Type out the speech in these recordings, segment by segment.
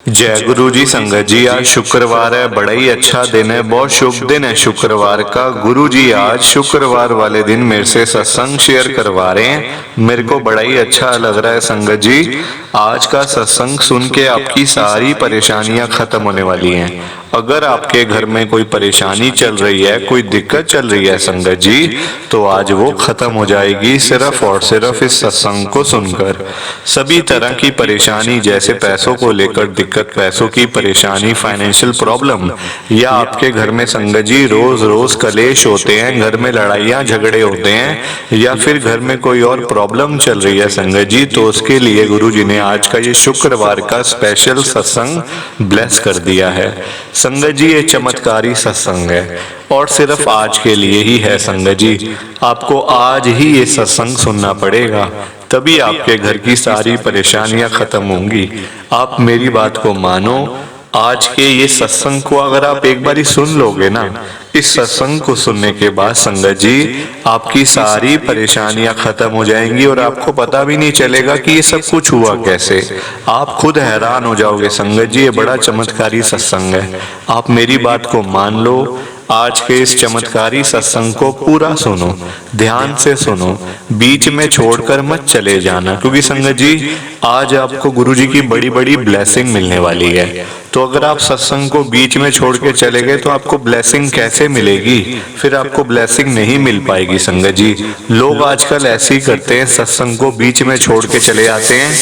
जय गुरु जी। संगत जी, आज शुक्रवार है, बड़ा ही अच्छा दिन है, बहुत शुभ दिन है शुक्रवार का। गुरु जी आज शुक्रवार वाले दिन मेरे से सत्संग शेयर करवा रहे हैं, मेरे को बड़ा ही अच्छा लग रहा है। संगत जी, आज का सत्संग सुन के आपकी सारी परेशानियां खत्म होने वाली हैं। अगर आपके घर में कोई परेशानी चल रही है, कोई दिक्कत चल रही है संगत जी, तो आज वो खत्म हो जाएगी सिर्फ और सिर्फ इस सत्संग को सुनकर। सभी तरह की परेशानी, जैसे पैसों को लेकर दिक्कत, पैसों की परेशानी, फाइनेंशियल प्रॉब्लम, या आपके घर में संगत जी रोज रोज कलेश होते हैं, घर में लड़ाइयाँ झगड़े होते हैं, या फिर घर में कोई और प्रॉब्लम चल रही है संगत जी, तो उसके लिए गुरु जी ने आज का ये शुक्रवार का स्पेशल सत्संग ब्लेस कर दिया है। संगत जी ये चमत्कारी सत्संग है और सिर्फ आज के लिए ही है संगत जी। आपको आज ही ये सत्संग सुनना पड़ेगा, तभी आपके घर की सारी परेशानियां खत्म होंगी। आप मेरी बात को मानो, आज के ये सत्संग को अगर आप एक बारी सुन लोगे ना, इस सत्संग को सुनने के बाद संगत जी आपकी सारी परेशानियां खत्म हो जाएंगी और आपको पता भी नहीं चलेगा कि ये सब कुछ हुआ कैसे। आप खुद हैरान हो जाओगे संगत जी, ये बड़ा चमत्कारी सत्संग है। आप मेरी बात को मान लो, आज के इस चमत्कारी सत्संग को पूरा सुनो, ध्यान से सुनो, बीच में छोड़कर मत चले जाना, क्योंकि संगत जी आज आपको गुरु जी की बड़ी बड़ी ब्लेसिंग मिलने वाली है। तो अगर आप सत्संग को बीच में छोड़ के चले गए तो आपको ब्लेसिंग कैसे मिलेगी? फिर आपको ब्लेसिंग नहीं मिल पाएगी संगत जी। लोग आजकल ऐसे ही करते हैं, सत्संग को बीच में छोड़ के चले जाते हैं,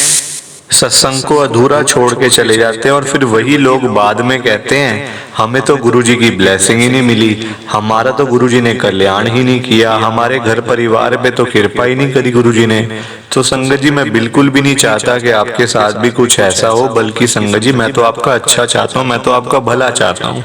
सत्संग को अधूरा छोड़ के चले जाते हैं, और फिर वही लोग बाद में कहते हैं हमें तो गुरुजी की ब्लेसिंग ही नहीं मिली, हमारा तो गुरुजी ने कल्याण ही नहीं किया, हमारे घर परिवार पे तो कृपा ही नहीं करी गुरुजी ने। तो संगत जी मैं बिल्कुल भी नहीं चाहता कि आपके साथ भी कुछ ऐसा हो, बल्कि संगत जी मैं तो आपका अच्छा चाहता हूँ, मैं तो आपका भला चाहता हूँ।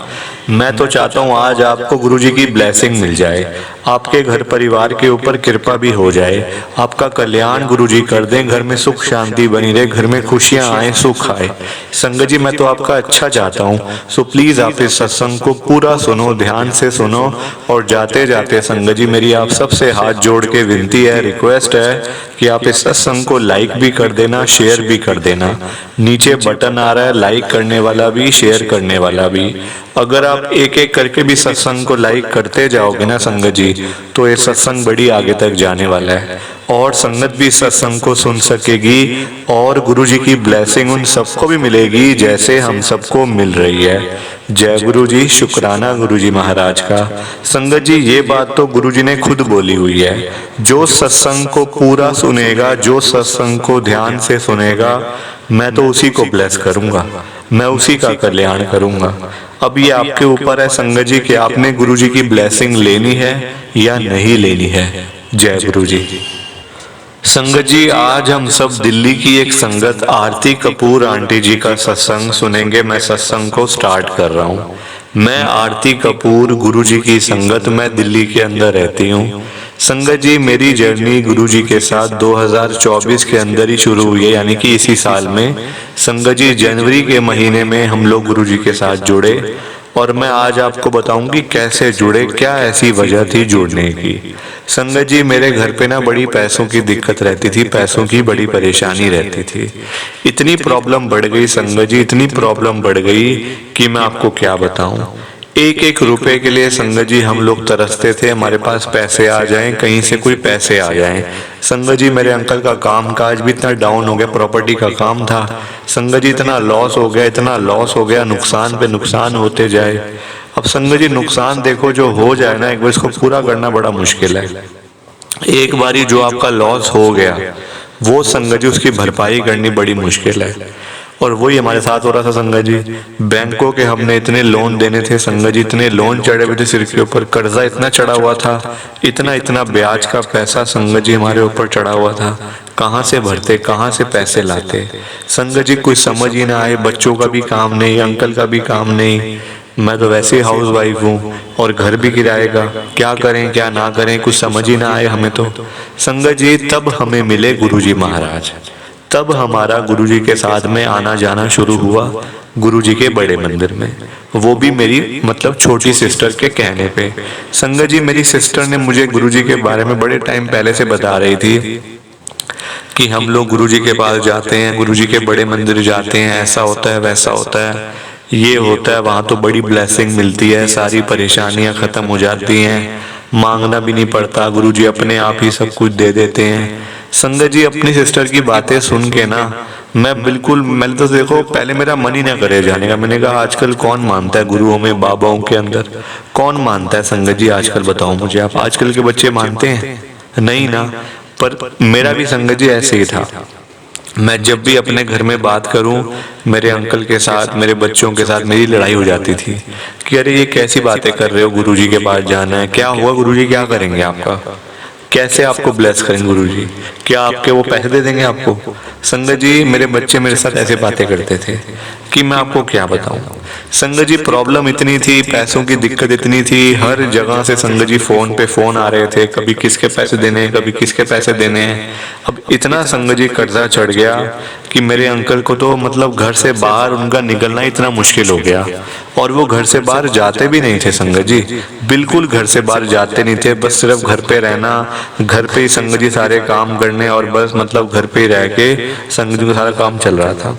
मैं तो चाहता हूँ आज आपको गुरुजी की ब्लेसिंग मिल जाए, आपके घर परिवार के ऊपर कृपा भी हो जाए, आपका कल्याण गुरुजी कर दें, घर में सुख शांति बनी रहे, घर में खुशियां आए, सुख आए। संगत जी मैं तो आपका अच्छा चाहता हूँ, सो प्लीज आप इस सत्संग को पूरा सुनो, ध्यान से सुनो। और जाते जाते संगत जी मेरी आप सबसे हाथ जोड़ के विनती है, रिक्वेस्ट है कि आप इस सत्संग को लाइक भी कर देना, शेयर भी कर देना। नीचे बटन आ रहा है लाइक करने वाला भी, शेयर करने वाला भी। अगर आप एक एक करके भी सत्संग को लाइक करते जाओगे ना संगत जी, तो ये सत्संग बड़ी आगे तक जाने वाला है और संगत भी सत्संग को सुन सकेगी और गुरु जी की ब्लेसिंग उन सबको भी मिलेगी जैसे हम सबको मिल रही है। जय गुरु जी, शुक्राना गुरु जी महाराज का। संगत जी ये बात तो गुरु जी ने खुद बोली हुई है, जो सत्संग को पूरा सुनेगा, जो सत्संग को ध्यान से सुनेगा, मैं तो उसी को ब्लेस करूंगा, मैं उसी का कल्याण करूंगा। अब ये आपके ऊपर है संगत जी कि आपने गुरु जी की ब्लेसिंग लेनी है या नहीं लेनी है। जय गुरु जी। संगत जी आज हम सब दिल्ली की एक संगत आरती कपूर आंटी जी का सत्संग सुनेंगे। मैं सत्संग को स्टार्ट कर रहा हूँ। मैं आरती कपूर, गुरु जी की संगत, मैं दिल्ली के अंदर रहती हूँ। संगत जी मेरी जर्नी गुरु जी के साथ 2024 के अंदर ही शुरू हुई है, यानी कि इसी साल में। संगत जी जनवरी के महीने में हम लोग गुरु जी के साथ जुड़े और मैं आज आपको बताऊंगी कैसे जुड़े, क्या ऐसी वजह थी जुड़ने की। संगत जी मेरे घर पे ना बड़ी पैसों की दिक्कत रहती थी, पैसों की बड़ी परेशानी रहती थी। इतनी प्रॉब्लम बढ़ गई संगत जी, इतनी प्रॉब्लम बढ़ गई कि मैं आपको क्या बताऊं। एक एक रुपए के लिए संगत जी हम लोग तरसते थे, हमारे पास पैसे आ जाएं, कहीं से कोई पैसे आ जाएं। संगत जी मेरे अंकल का काम काज भी इतना डाउन हो गया, प्रॉपर्टी का काम था संगत जी, इतना लॉस हो गया, इतना लॉस हो गया, नुकसान पे नुकसान होते जाए। अब संगत जी नुकसान देखो जो हो जाए ना, एक बार इसको पूरा करना बड़ा मुश्किल है। एक बारी जो आपका लॉस हो गया वो संगत जी उसकी भरपाई करनी बड़ी मुश्किल है, और वही हमारे साथ हो रहा था संगत जी। बैंकों के हमने इतने लोन देने थे संगत जी, इतने लोन चढ़े हुए थे सिर के ऊपर, कर्जा इतना चढ़ा हुआ था, इतना इतना ब्याज का पैसा संगत जी हमारे ऊपर चढ़ा हुआ था। कहाँ से भरते, कहाँ से पैसे लाते संगत जी, कुछ समझ ही ना आए। बच्चों का भी काम नहीं, अंकल का भी काम नहीं, मैं तो वैसे ही हाउस वाइफ हूँ और घर भी किराए का, क्या करें क्या ना करें कुछ समझ ही ना आए हमें तो। संगत जी तब हमें मिले गुरुजी महाराज, तब हमारा गुरुजी के साथ में आना जाना शुरू हुआ गुरुजी के बड़े मंदिर में, वो भी मेरी मतलब छोटी सिस्टर के कहने पे। संगत जी मेरी सिस्टर ने मुझे गुरुजी के बारे में बड़े टाइम पहले से बता रही थी कि हम लोग गुरुजी के पास जाते हैं, गुरुजी के बड़े मंदिर जाते हैं, ऐसा होता है वैसा होता है, ये होता है, वहाँ तो बड़ी ब्लेसिंग मिलती है, सारी परेशानियाँ खत्म हो जाती हैं, मांगना भी नहीं पड़ता, गुरुजी अपने आप ही सब कुछ दे देते हैं। संगत जी, अपनी सिस्टर की बातें सुन के ना मैंने तो देखो पहले मेरा मन ही ना करे जाने का। मैंने कहा आजकल कौन मानता है गुरुओं में, बाबाओं के अंदर कौन मानता है संगत जी आजकल? बताओ मुझे आप, आजकल के बच्चे मानते हैं? नहीं ना। पर मेरा भी संगत जी ऐसे ही था। मैं जब भी अपने घर में बात करूं, मेरे अंकल के साथ, मेरे बच्चों के साथ मेरी लड़ाई हो जाती थी कि अरे ये कैसी बातें कर रहे हो, गुरुजी के पास जाना है, क्या हुआ, गुरुजी क्या करेंगे आपका, कैसे आपको ब्लेस करेंगे गुरुजी, क्या आपके वो पैसे दे देंगे आपको? संगत जी, मेरे बच्चे मेरे साथ ऐसे बातें करते थे कि मैं आपको क्या बताऊं। संगत जी, प्रॉब्लम इतनी थी, पैसों की दिक्कत इतनी थी, हर जगह से संगत जी फोन पे फोन आ रहे थे, कभी किसके पैसे देने हैं, कभी किसके पैसे देने हैं। अब इतना संगत जी कर्जा चढ़ गया कि मेरे अंकल को तो मतलब घर से बाहर उनका निकलना इतना मुश्किल हो गया, और वो घर से बाहर जाते भी नहीं थे संगत जी, बिल्कुल घर से बाहर जाते नहीं थे, बस सिर्फ घर पे रहना, घर पे ही संगत जी सारे काम करने, और बस मतलब घर पे ही रह के संगत जी का सारा काम चल रहा था।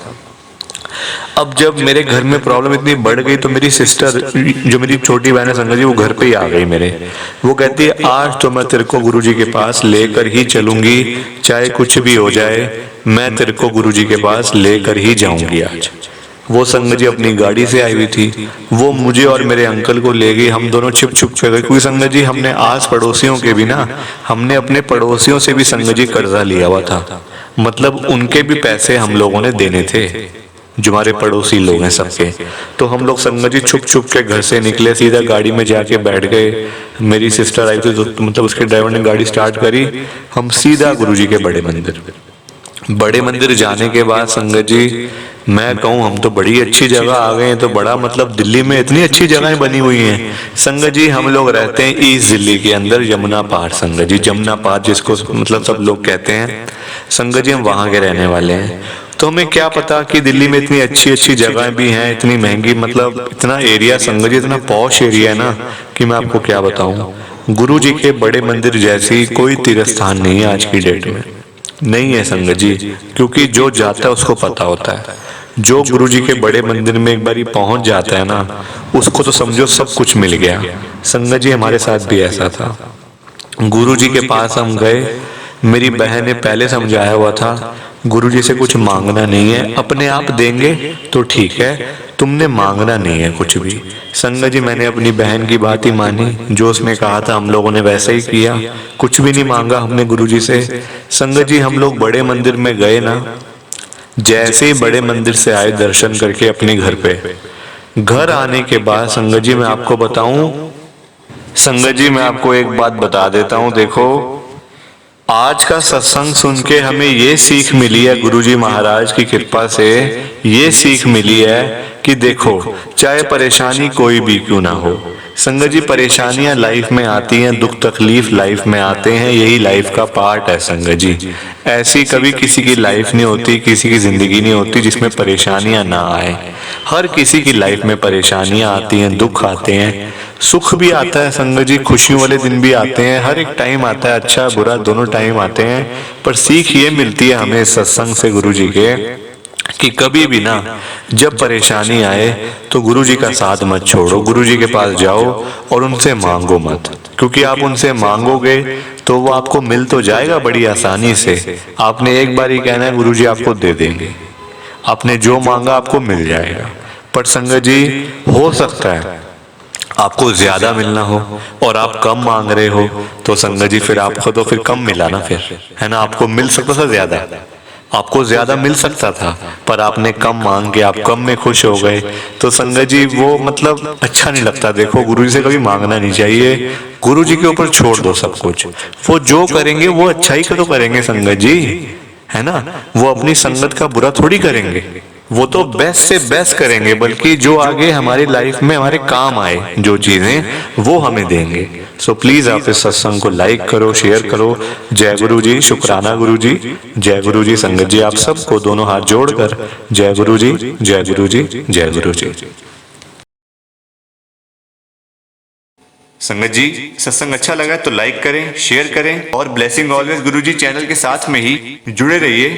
अब जब मेरे घर में प्रॉब्लम इतनी बढ़ गई तो मेरी सिस्टर, जो मेरी छोटी बहन है संगत जी, वो घर पे ही आ गई मेरे। वो कहती है आज तो मैं तेरे को गुरुजी के पास लेकर ही चलूंगी, चाहे कुछ भी हो जाए, मैं तेरे को गुरुजी के पास लेकर ही जाऊंगी आज। वो संगत जी अपनी गाड़ी से आई हुई थी, वो मुझे और मेरे अंकल को ले गई, हम दोनों छिप छुप के गए, क्योंकि संगत जी हमने आस पड़ोसियों के भी ना, हमने अपने पड़ोसियों से भी संगत जी कर्जा लिया हुआ था, मतलब उनके भी पैसे हम लोगों ने देने थे, जो हमारे पड़ोसी लोग हैं सबके। तो हम लोग संगत जी छुप छुप के घर से निकले, सीधा गाड़ी में जाके बैठ गए। मेरी सिस्टर आई थी तो मतलब उसके ड्राइवर ने गाड़ी स्टार्ट करी, हम सीधा गुरुजी के बड़े मंदिर जाने के बाद संगत जी, मैं कहूँ हम तो बड़ी अच्छी जगह आ गए हैं। तो बड़ा मतलब दिल्ली में इतनी अच्छी जगहें बनी हुई हैं संगत जी। हम लोग रहते हैं ईस्ट दिल्ली के अंदर, यमुना पार संगत जी, जमुना पार जिसको मतलब सब लोग कहते हैं संगत जी, हम वहाँ के रहने वाले हैं। तो हमें क्या पता कि दिल्ली में इतनी अच्छी अच्छी जगहें भी हैं, इतनी महंगी, मतलब इतना एरिया संगत जी, इतना पॉश एरिया है ना कि मैं आपको क्या बताऊं। गुरु जी के बड़े मंदिर जैसी कोई तीर्थ स्थान नहीं है आज की डेट में, नहीं है संगत जी, क्योंकि जो जाता है उसको पता होता है। जो गुरु जी के बड़े मंदिर में एक बार पहुंच जाता है ना, उसको तो समझो सब कुछ मिल गया। संगत जी, हमारे साथ भी ऐसा था। गुरु जी के पास हम गए, मेरी बहन ने पहले समझाया हुआ था गुरुजी से कुछ मांगना नहीं है, अपने आप देंगे तो ठीक है, तुमने मांगना नहीं है कुछ भी। संगत जी, मैंने अपनी बहन की बात ही मानी, जो उसने कहा था हम लोगों ने वैसे ही किया, कुछ भी नहीं मांगा हमने गुरुजी से। संगत जी, हम लोग बड़े मंदिर में गए ना, जैसे ही बड़े मंदिर से आए दर्शन करके अपने घर पे, घर आने के बाद संगत जी मैं आपको बताऊं, संगत जी मैं आपको एक बात बता देता हूं, देखो आज का सत्संग सुन के हमें ये सीख मिली है, गुरुजी महाराज की कृपा से ये सीख मिली है कि देखो चाहे परेशानी कोई भी क्यों ना हो संगत जी, परेशानियां लाइफ में आती हैं, दुख तकलीफ लाइफ में आते हैं, यही लाइफ का पार्ट है संगत जी। ऐसी कभी किसी की लाइफ नहीं होती, किसी की जिंदगी नहीं होती जिसमें परेशानियां ना आए। हर किसी की लाइफ में परेशानियां आती हैं, दुख आते हैं, सुख भी आता है संगत जी, खुशियों वाले दिन भी आते हैं, हर एक टाइम आता है, अच्छा बुरा दोनों टाइम आते हैं। पर सीख ये मिलती है हमें सत्संग से गुरु जी के कि कभी भी ना जब परेशानी आए तो गुरु जी का साथ मत छोड़ो, गुरु जी के पास जाओ और उनसे मांगो मत, क्योंकि आप उनसे मांगोगे तो वो आपको मिल तो जाएगा बड़ी आसानी से। आपने एक बार ही कहना है, गुरु जी आपको दे देंगे, आपने जो मांगा आपको मिल जाएगा। पर संगत जी, हो सकता है आपको ज्यादा मिलना हो और आप कम मांग रहे हो, तो संगत जी फिर आपको तो फिर कम मिला ना, फिर है ना, आपको मिल सकता था ज्यादा, आपको ज्यादा मिल सकता था, पर आपने कम मांग के आप कम में खुश हो गए, तो संगत जी वो मतलब अच्छा नहीं लगता। देखो गुरु जी से कभी मांगना नहीं चाहिए, गुरु जी के ऊपर छोड़ दो सब कुछ, वो जो करेंगे वो अच्छा ही तो करेंगे संगत जी, है ना, वो अपनी संगत का बुरा थोड़ी करेंगे, वो तो बेस्ट से बेस्ट करेंगे, बल्कि जो आगे हमारी लाइफ में हमारे काम आए जो चीजें वो हमें देंगे। सो प्लीज आप इस सत्संग को लाइक करो, शेयर करो। जय गुरु जी, शुक्राना गुरु जी, जय गुरु जी। संगत जी आप सबको दोनों हाथ जोड़कर जय गुरु जी, जय गुरु जी, जय गुरु जी। संगत जी सत्संग अच्छा लगा तो लाइक करें, शेयर करें और ब्लेसिंग ऑलवेज गुरुजी चैनल के साथ में ही जुड़े रहिए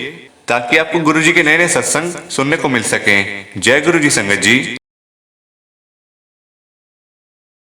ताकि आपको गुरुजी के नए नए सत्संग सुनने को मिल सकें। जय गुरुजी संगत जी।